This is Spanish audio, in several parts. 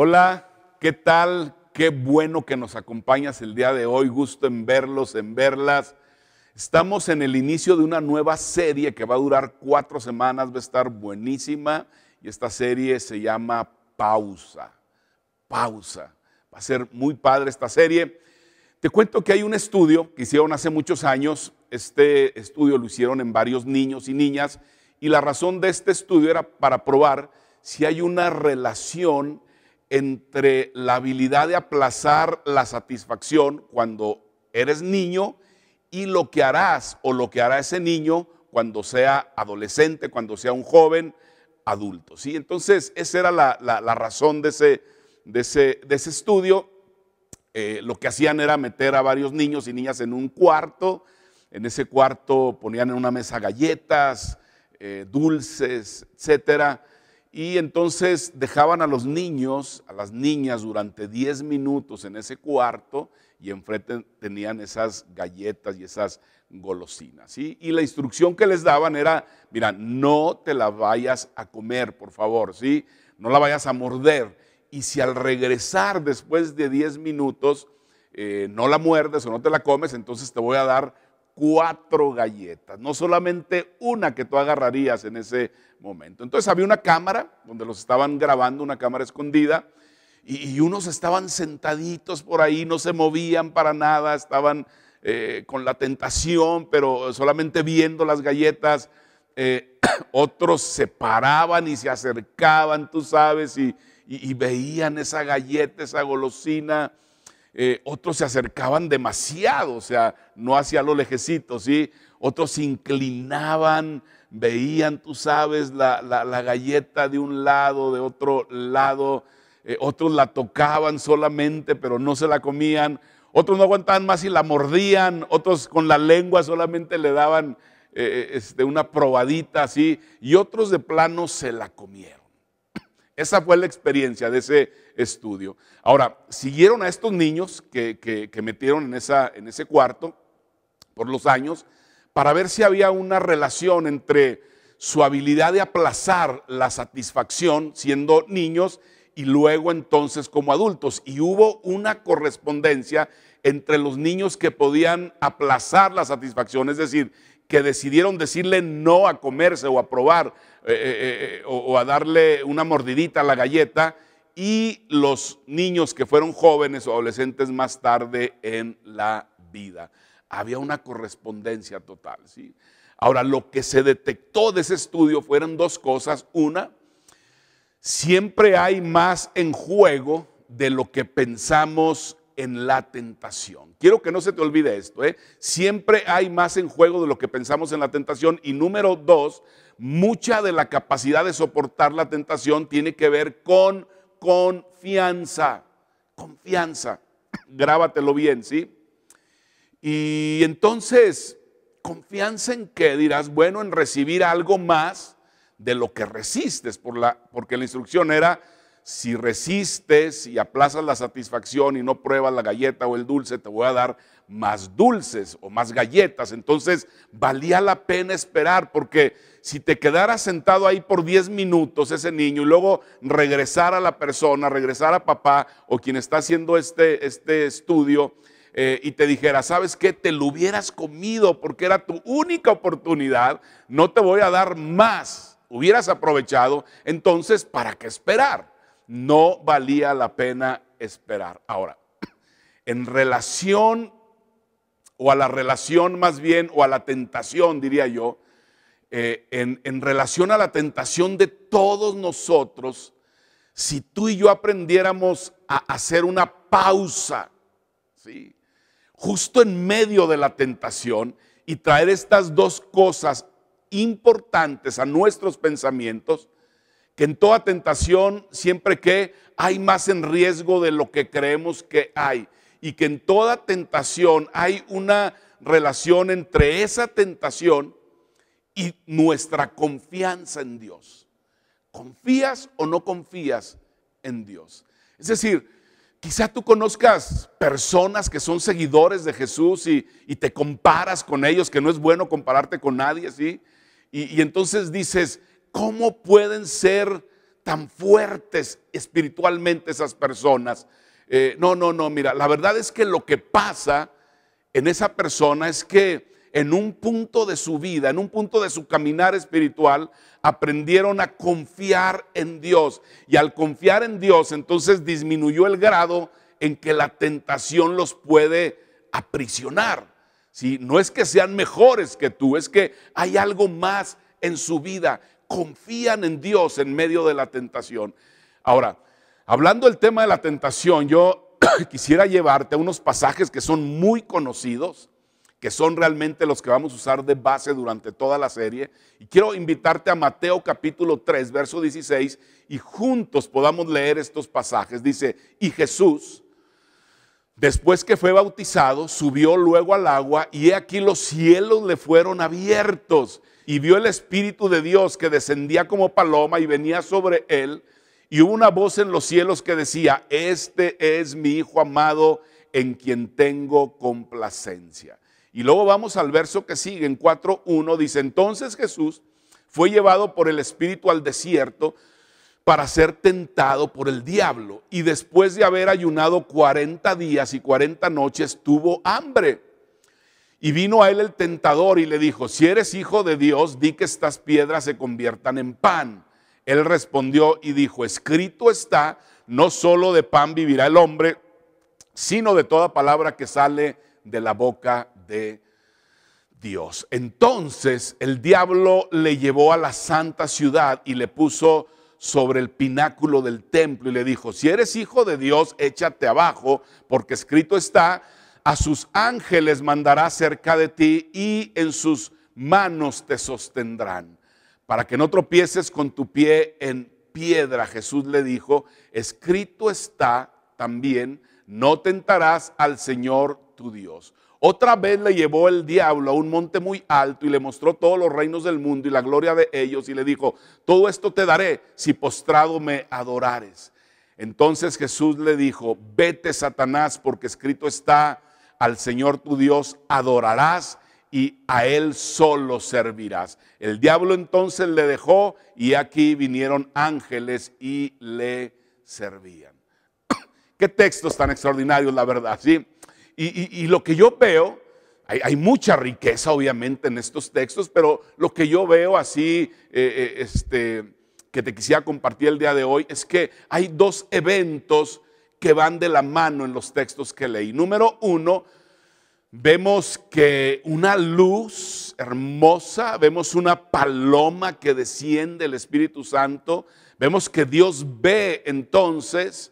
Hola, ¿qué tal? Qué bueno que nos acompañas el día de hoy. Gusto en verlos, en verlas. Estamos en el inicio de una nueva serie que va a durar 4 semanas, va a estar buenísima. Y esta serie se llama Pausa. Pausa. Va a ser muy padre esta serie. Te cuento que hay un estudio que hicieron hace muchos años. Este estudio lo hicieron en varios niños y niñas. Y la razón de este estudio era para probar si hay una relación entre la habilidad de aplazar la satisfacción cuando eres niño y lo que harás o lo que hará ese niño cuando sea adolescente, cuando sea un joven adulto. ¿Sí? Entonces, esa era la razón de ese estudio. Lo que hacían era meter a varios niños y niñas en un cuarto. En ese cuarto ponían en una mesa galletas, dulces, etcétera. Y entonces dejaban a los niños, a las niñas durante 10 minutos en ese cuarto y enfrente tenían esas galletas y esas golosinas. ¿Sí? Y la instrucción que les daban era, mira, no te la vayas a comer, por favor, ¿sí? No la vayas a morder. Y si al regresar después de 10 minutos no la muerdes o no te la comes, entonces te voy a dar 4 galletas, no solamente una que tú agarrarías en ese momento. Entonces había una cámara donde los estaban grabando, una cámara escondida, y unos estaban sentaditos por ahí, no se movían para nada, estaban con la tentación, pero solamente viendo las galletas. Otros se paraban y se acercaban, tú sabes, y veían esa galleta, esa golosina. Otros se acercaban demasiado, o sea, no hacia lo lejecito, ¿sí? Otros se inclinaban, veían, tú sabes, la galleta de un lado, de otro lado. Otros la tocaban solamente, pero no se la comían. Otros no aguantaban más y la mordían. Otros con la lengua solamente le daban una probadita así. Y otros de plano se la comieron. Esa fue la experiencia de ese estudio. Ahora, siguieron a estos niños que metieron en ese cuarto por los años para ver si había una relación entre su habilidad de aplazar la satisfacción siendo niños y luego entonces como adultos. Y hubo una correspondencia entre los niños que podían aplazar la satisfacción, es decir, que decidieron decirle no a comerse o a probar o a darle una mordidita a la galleta, y los niños que fueron jóvenes o adolescentes más tarde en la vida. Había una correspondencia total, ¿sí? Ahora, lo que se detectó de ese estudio fueron 2 cosas. Una, siempre hay más en juego de lo que pensamos en la tentación. Quiero que no se te olvide esto, ¿eh? Siempre hay más en juego de lo que pensamos en la tentación. Y número 2, mucha de la capacidad de soportar la tentación tiene que ver con confianza. Confianza. Grábatelo bien, ¿sí? Y entonces, ¿confianza en qué? Dirás, bueno, en recibir algo más de lo que resistes, porque la instrucción era, si resistes y aplazas la satisfacción y no pruebas la galleta o el dulce, te voy a dar más dulces o más galletas. Entonces valía la pena esperar, porque si te quedaras sentado ahí por 10 minutos ese niño y luego regresar a la persona, regresar a papá o quien está haciendo este estudio y te dijera, ¿sabes qué? Te lo hubieras comido porque era tu única oportunidad, no te voy a dar más, hubieras aprovechado, entonces ¿para qué esperar? No valía la pena esperar. Ahora, en relación, o a la relación más bien, o a la tentación, diría yo, en relación a la tentación de todos nosotros, si tú y yo aprendiéramos a hacer una pausa, ¿sí?, justo en medio de la tentación, y traer estas 2 cosas importantes a nuestros pensamientos, que en toda tentación siempre que hay más en riesgo de lo que creemos que hay, y que en toda tentación hay una relación entre esa tentación y nuestra confianza en Dios. ¿Confías o no confías en Dios? Es decir, quizá tú conozcas personas que son seguidores de Jesús y te comparas con ellos, que no es bueno compararte con nadie, ¿sí? Y entonces dices, ¿cómo pueden ser tan fuertes espiritualmente esas personas. No, mira, la verdad es que lo que pasa en esa persona es que en un punto de su vida, en un punto de su caminar espiritual, aprendieron a confiar en Dios. Y al confiar en Dios, entonces disminuyó el grado en que la tentación los puede aprisionar. ¿Sí? No es que sean mejores que tú, es que hay algo más en su vida. Confían en Dios en medio de la tentación. Ahora, hablando del tema de la tentación, yo quisiera llevarte a unos pasajes que son muy conocidos, que son realmente los que vamos a usar de base durante toda la serie. Y quiero invitarte a Mateo capítulo 3, verso 16, y juntos podamos leer estos pasajes. Dice, y Jesús, después que fue bautizado, subió luego al agua, y he aquí los cielos le fueron abiertos, y vio el Espíritu de Dios que descendía como paloma y venía sobre él, y hubo una voz en los cielos que decía, este es mi Hijo amado, en quien tengo complacencia. Y luego vamos al verso que sigue, en 4:1, dice, entonces Jesús fue llevado por el Espíritu al desierto para ser tentado por el diablo. Y después de haber ayunado 40 días y 40 noches, tuvo hambre. Y vino a él el tentador y le dijo, si eres hijo de Dios, di que estas piedras se conviertan en pan. Él respondió y dijo, escrito está, no solo de pan vivirá el hombre, sino de toda palabra que sale de la boca de Dios. Entonces el diablo le llevó a la santa ciudad y le puso sobre el pináculo del templo y le dijo, si eres hijo de Dios, échate abajo, porque escrito está, a sus ángeles mandará cerca de ti y en sus manos te sostendrán, para que no tropieces con tu pie en piedra. Jesús le dijo, escrito está también, no tentarás al Señor tu Dios. Otra vez le llevó el diablo a un monte muy alto y le mostró todos los reinos del mundo y la gloria de ellos y le dijo, todo esto te daré si postrado me adorares. Entonces Jesús le dijo, vete Satanás, porque escrito está, al Señor tu Dios adorarás y a él solo servirás. El diablo entonces le dejó y aquí vinieron ángeles y le servían. Qué textos tan extraordinarios, la verdad, ¿sí? Y lo que yo veo, hay mucha riqueza obviamente en estos textos, pero lo que yo veo así, que te quisiera compartir el día de hoy, es que hay dos eventos que van de la mano en los textos que leí. Número uno, vemos que una luz hermosa, vemos una paloma que desciende, el Espíritu Santo, vemos que Dios ve entonces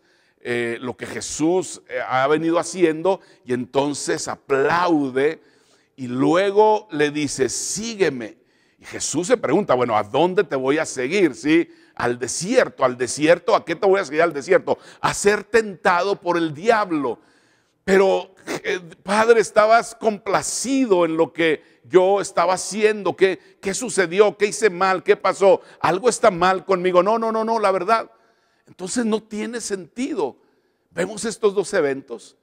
lo que Jesús ha venido haciendo y entonces aplaude y luego le dice, sígueme. Y Jesús se pregunta, bueno, ¿a dónde te voy a seguir? ¿Sí? Al desierto, ¿a qué te voy a seguir al desierto? A ser tentado por el diablo. Pero, Padre, estabas complacido en lo que yo estaba haciendo. ¿Qué sucedió? ¿Qué hice mal? ¿Qué pasó? ¿Algo está mal conmigo? No, la verdad. Entonces no tiene sentido. Vemos estos dos eventos,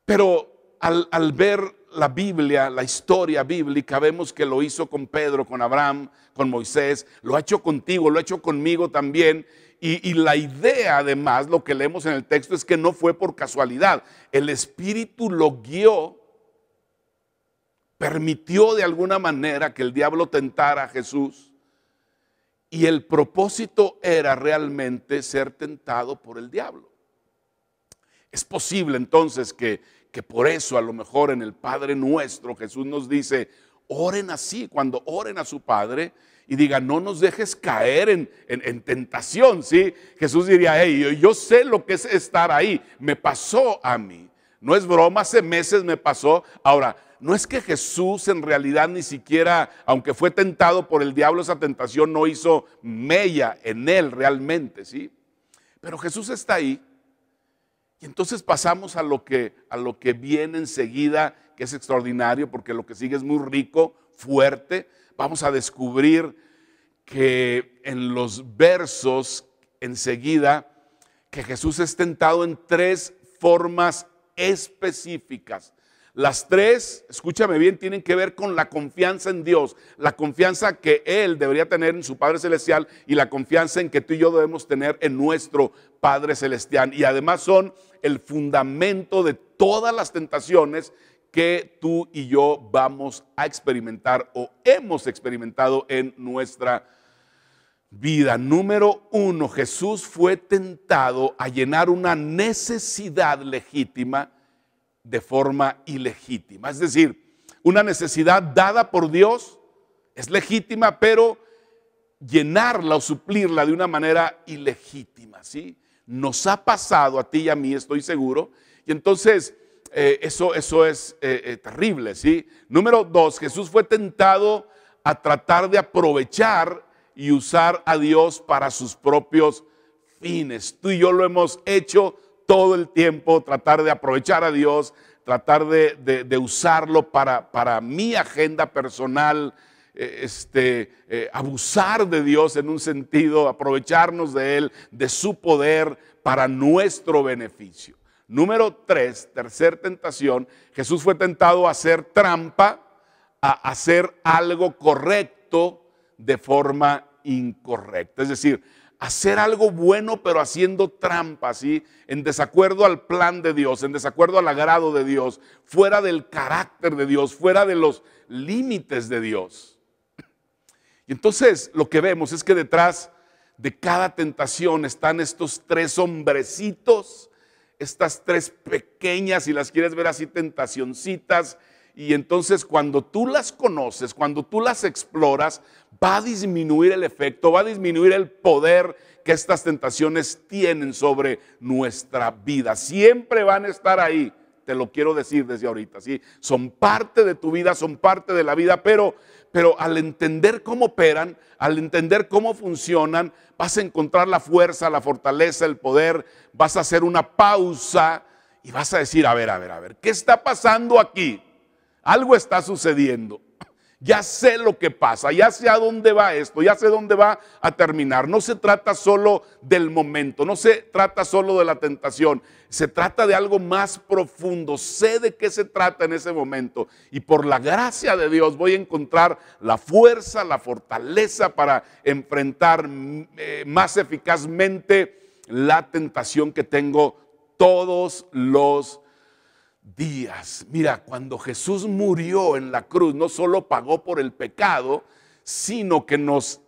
pero al ver la Biblia, la historia bíblica, vemos que lo hizo con Pedro, con Abraham, con Moisés, lo ha hecho contigo, lo ha hecho conmigo también. Y la idea, además, lo que leemos en el texto es que no fue por casualidad. El Espíritu lo guió, permitió de alguna manera que el diablo tentara a Jesús. Y el propósito era realmente ser tentado por el diablo. Es posible entonces que por eso a lo mejor en el Padre Nuestro Jesús nos dice, oren así, cuando oren a su Padre y digan, no nos dejes caer en tentación, ¿sí? Jesús diría, hey, yo sé lo que es estar ahí, me pasó a mí. No es broma, hace meses me pasó. Ahora, no es que Jesús en realidad ni siquiera, aunque fue tentado por el diablo, esa tentación no hizo mella en él realmente, ¿sí? Pero Jesús está ahí. Y entonces pasamos a lo que viene enseguida, que es extraordinario, porque lo que sigue es muy rico, fuerte. Vamos a descubrir que en los versos enseguida, que Jesús es tentado en tres formas específicas. Las tres, escúchame bien, tienen que ver con la confianza en Dios, la confianza que Él debería tener en su Padre Celestial y la confianza en que tú y yo debemos tener en nuestro Padre Celestial. Y además son el fundamento de todas las tentaciones que tú y yo vamos a experimentar o hemos experimentado en nuestra vida. Número 1, Jesús fue tentado a llenar una necesidad legítima de forma ilegítima. Es decir, una necesidad dada por Dios es legítima, pero llenarla o suplirla de una manera ilegítima, ¿sí? Nos ha pasado a ti y a mí, estoy seguro, y entonces eso es terrible, ¿sí? Número 2, Jesús fue tentado a tratar de aprovechar y usar a Dios para sus propios fines. Tú y yo lo hemos hecho todo el tiempo, tratar de aprovechar a Dios, tratar de usarlo para mi agenda personal, abusar de Dios en un sentido, aprovecharnos de Él, de su poder para nuestro beneficio. Número 3, tercer tentación, Jesús fue tentado a hacer trampa, a hacer algo correcto de forma incorrecta. Es decir, hacer algo bueno pero haciendo trampa, ¿sí? En desacuerdo al plan de Dios, en desacuerdo al agrado de Dios, fuera del carácter de Dios, fuera de los límites de Dios. Y entonces lo que vemos es que detrás de cada tentación están estos tres hombrecitos, estas tres pequeñas, si las quieres ver así, tentacioncitas. Y entonces cuando tú las conoces, cuando tú las exploras, va a disminuir el efecto, va a disminuir el poder que estas tentaciones tienen sobre nuestra vida. Siempre van a estar ahí, te lo quiero decir desde ahorita, ¿sí? Son parte de tu vida, son parte de la vida, pero al entender cómo operan, al entender cómo funcionan, vas a encontrar la fuerza, la fortaleza, el poder, vas a hacer una pausa y vas a decir, a ver, ¿qué está pasando aquí? Algo está sucediendo, ya sé lo que pasa, ya sé a dónde va esto, ya sé dónde va a terminar. No se trata solo del momento, no se trata solo de la tentación, se trata de algo más profundo. Sé de qué se trata en ese momento y por la gracia de Dios voy a encontrar la fuerza, la fortaleza para enfrentar más eficazmente la tentación que tengo todos los días. Mira, cuando Jesús murió en la cruz, no solo pagó por el pecado, sino que nos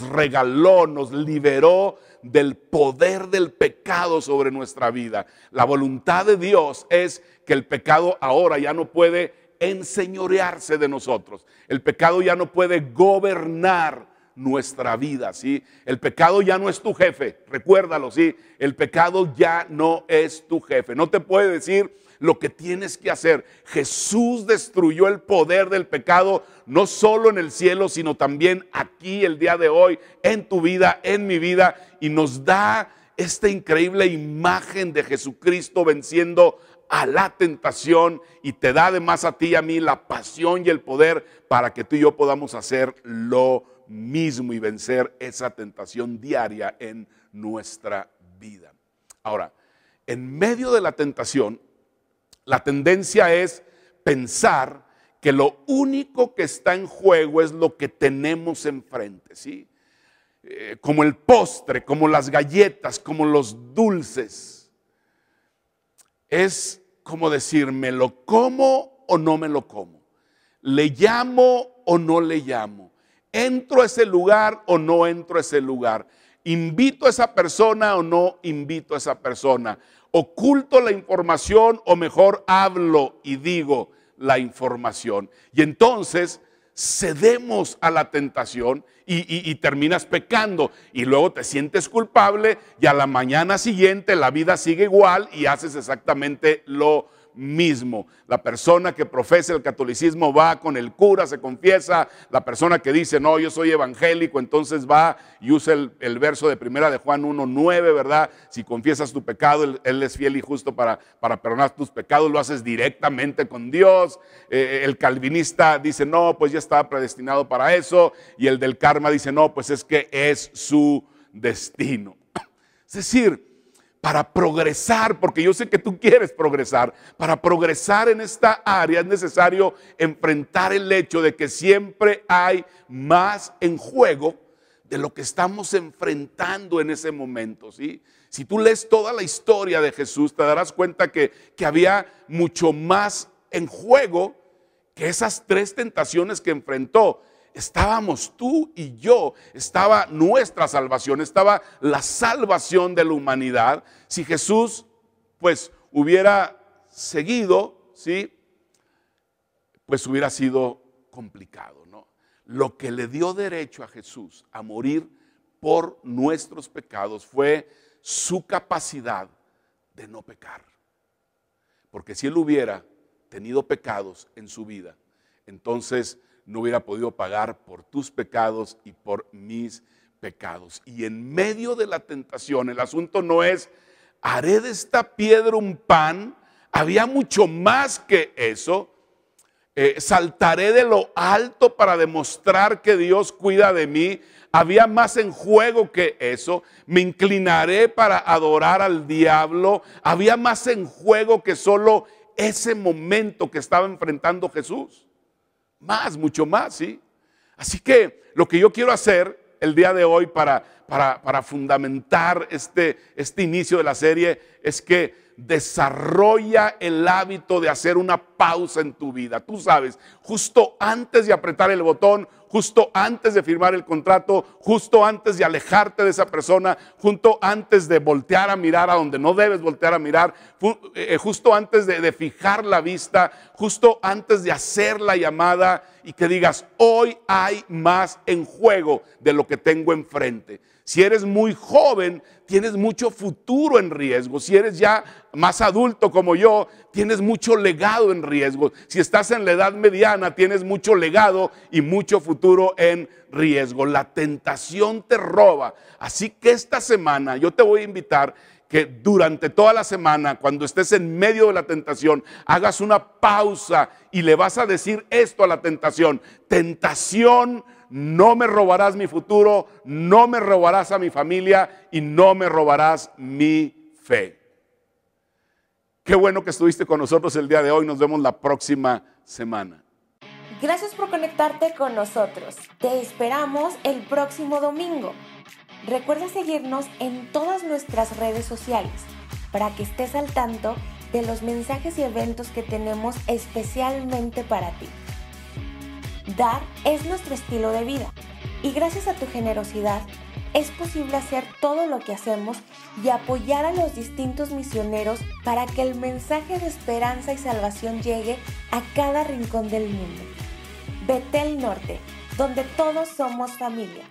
regaló, nos liberó del poder del pecado sobre nuestra vida. La voluntad de Dios es que el pecado ahora ya no puede enseñorearse de nosotros. El pecado ya no puede gobernar nuestra vida, ¿sí? El pecado ya no es tu jefe, recuérdalo, ¿sí? El pecado ya no es tu jefe, no te puede decir lo que tienes que hacer. Jesús destruyó el poder del pecado, no solo en el cielo, sino también aquí el día de hoy, en tu vida, en mi vida, y nos da esta increíble imagen de Jesucristo venciendo a la tentación y te da además a ti y a mí la pasión y el poder para que tú y yo podamos hacer lo mismo y vencer esa tentación diaria en nuestra vida. Ahora, en medio de la tentación, la tendencia es pensar que lo único que está en juego es lo que tenemos enfrente, ¿sí? Como el postre, como las galletas, como los dulces. Es como decir, ¿me lo como o no me lo como? ¿Le llamo o no le llamo? ¿Entro a ese lugar o no entro a ese lugar? ¿Invito a esa persona o no invito a esa persona? ¿Oculto la información o mejor hablo y digo la información? Y entonces cedemos a la tentación y terminas pecando y luego te sientes culpable y a la mañana siguiente la vida sigue igual y haces exactamente lo mismo. La persona que profesa el catolicismo va con el cura, se confiesa. La persona que dice, no, yo soy evangélico, entonces va y usa el verso de primera de Juan 1:9, ¿verdad? Si confiesas tu pecado, él es fiel y justo para perdonar tus pecados, lo haces directamente con Dios. El calvinista dice, no, pues ya estaba predestinado para eso. Y el del karma dice, no, pues es que es su destino. Es decir, para progresar, porque yo sé que tú quieres progresar, para progresar en esta área es necesario enfrentar el hecho de que siempre hay más en juego de lo que estamos enfrentando en ese momento, ¿sí? Si tú lees toda la historia de Jesús, te darás cuenta que había mucho más en juego que esas 3 tentaciones que enfrentó. Estábamos tú y yo, estaba nuestra salvación, estaba la salvación de la humanidad. Si Jesús pues hubiera seguido, ¿sí? Pues hubiera sido complicado, ¿no? Lo que le dio derecho a Jesús a morir por nuestros pecados fue su capacidad de no pecar. Porque si él hubiera tenido pecados en su vida, entonces no hubiera podido pagar por tus pecados y por mis pecados. Y en medio de la tentación, el asunto no es, haré de esta piedra un pan. Había mucho más que eso. Saltaré de lo alto para demostrar que Dios cuida de mí. Había más en juego que eso. Me inclinaré para adorar al diablo. Había más en juego que solo ese momento que estaba enfrentando Jesús. Más, mucho más, ¿sí? Así que lo que yo quiero hacer el día de hoy para fundamentar este inicio de la serie es que desarrolla el hábito de hacer una pausa en tu vida. Tú sabes, justo antes de apretar el botón, justo antes de firmar el contrato, justo antes de alejarte de esa persona, justo antes de voltear a mirar a donde no debes voltear a mirar, justo antes de fijar la vista, justo antes de hacer la llamada y que digas, hoy hay más en juego de lo que tengo enfrente. Si eres muy joven, tienes mucho futuro en riesgo. Si eres ya más adulto como yo, tienes mucho legado en riesgo. Si estás en la edad mediana, tienes mucho legado y mucho futuro en riesgo. La tentación te roba. Así que esta semana yo te voy a invitar que durante toda la semana, cuando estés en medio de la tentación, hagas una pausa y le vas a decir esto a la tentación. Tentación, no me robarás mi futuro, no me robarás a mi familia y no me robarás mi fe. Qué bueno que estuviste con nosotros el día de hoy. Nos vemos la próxima semana. Gracias por conectarte con nosotros. Te esperamos el próximo domingo. Recuerda seguirnos en todas nuestras redes sociales para que estés al tanto de los mensajes y eventos que tenemos especialmente para ti. Dar es nuestro estilo de vida y gracias a tu generosidad es posible hacer todo lo que hacemos y apoyar a los distintos misioneros para que el mensaje de esperanza y salvación llegue a cada rincón del mundo. Betel Norte, donde todos somos familia.